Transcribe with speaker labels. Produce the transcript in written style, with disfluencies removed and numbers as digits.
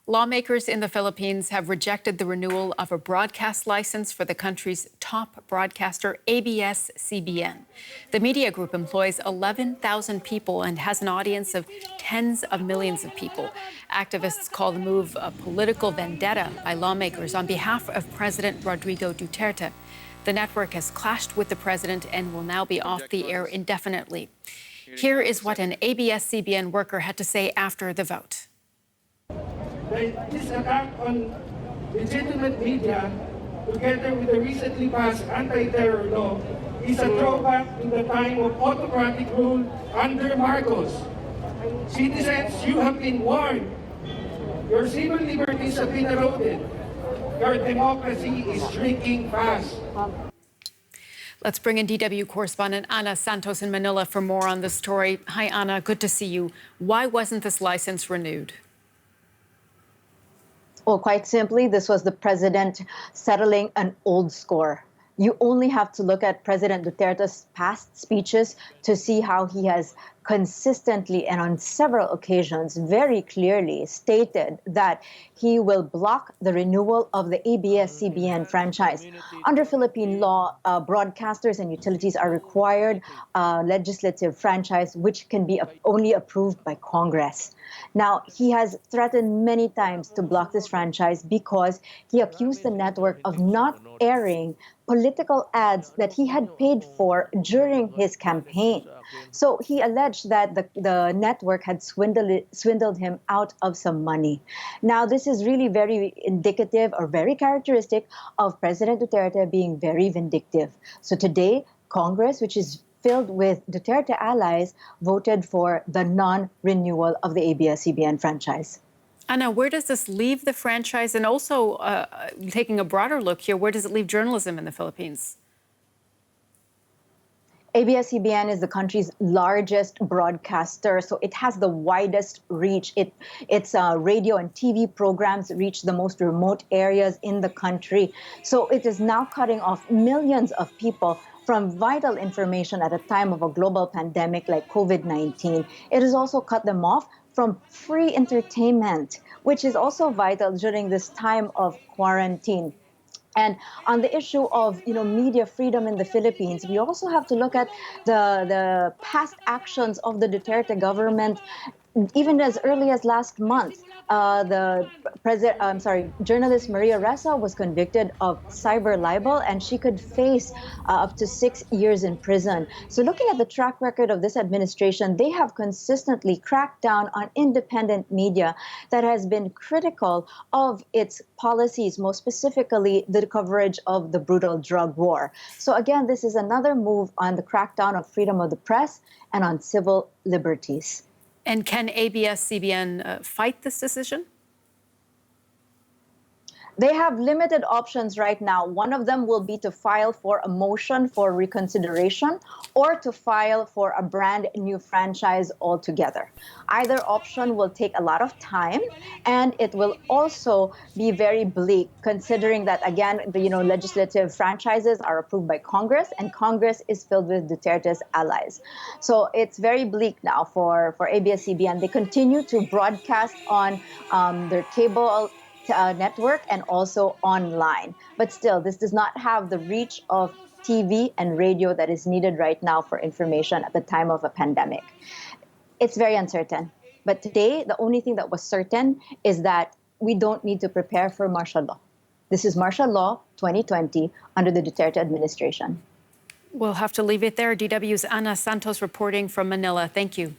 Speaker 1: Lawmakers in the Philippines have rejected the renewal of a broadcast license for the country's top broadcaster, ABS-CBN. The media group employs 11,000 people and has an audience of tens of millions of people. Activists call the move a political vendetta by lawmakers on behalf of President Rodrigo Duterte. The network has clashed with the president and will now be off the air indefinitely. Here is what an ABS-CBN worker had to say after the vote.
Speaker 2: This attack on legitimate media, together with the recently passed anti-terror law, is a throwback to the time of autocratic rule under Marcos. Citizens, you have been warned. Your civil liberties have been eroded. Your democracy is shrinking fast.
Speaker 1: Let's bring in DW correspondent Ana Santos in Manila for more on this story. Hi, Ana. Good to see you. Why wasn't this license renewed?
Speaker 3: Well, quite simply, this was the president settling an old score. You only have to look at President Duterte's past speeches to see how he has consistently and on several occasions very clearly stated that he will block the renewal of the ABS-CBN franchise. Under Philippine law, broadcasters and utilities are required legislative franchise which can be only approved by Congress. Now, he has threatened many times to block this franchise because he accused the network of not airing political ads that he had paid for during his campaign. So he alleged that the network had swindled him out of some money. Now, this is really very indicative or very characteristic of President Duterte being very vindictive. So today, Congress, which is filled with Duterte allies, voted for the non-renewal of the ABS-CBN franchise.
Speaker 1: Ana, where does this leave the franchise? And also, taking a broader look here, where does it leave journalism in the Philippines?
Speaker 3: ABS-CBN is the country's largest broadcaster, so it has the widest reach. Its radio and TV programs reach the most remote areas in the country. So it is now cutting off millions of people from vital information at a time of a global pandemic like COVID-19. It has also cut them off from free entertainment, which is also vital during this time of quarantine. And on the issue of media freedom in the Philippines, we also have to look at the past actions of the Duterte government. Even as early as last month, journalist Maria Ressa was convicted of cyber libel, and she could face up to 6 years in prison. So looking at the track record of this administration, they have consistently cracked down on independent media that has been critical of its policies, most specifically the coverage of the brutal drug war. So again, this is another move on the crackdown of freedom of the press and on civil liberties.
Speaker 1: And can ABS-CBN fight this decision?
Speaker 3: They have limited options right now. One of them will be to file for a motion for reconsideration or to file for a brand new franchise altogether. Either option will take a lot of time, and it will also be very bleak, considering that, again, the legislative franchises are approved by Congress, and Congress is filled with Duterte's allies. So it's very bleak now for ABS-CBN. They continue to broadcast on their cable network and also online. But still, this does not have the reach of TV and radio that is needed right now for information at the time of a pandemic. It's very uncertain. But today, the only thing that was certain is that we don't need to prepare for martial law. This is martial law 2020 under the Duterte administration.
Speaker 1: We'll have to leave it there. DW's Ana Santos reporting from Manila. Thank you.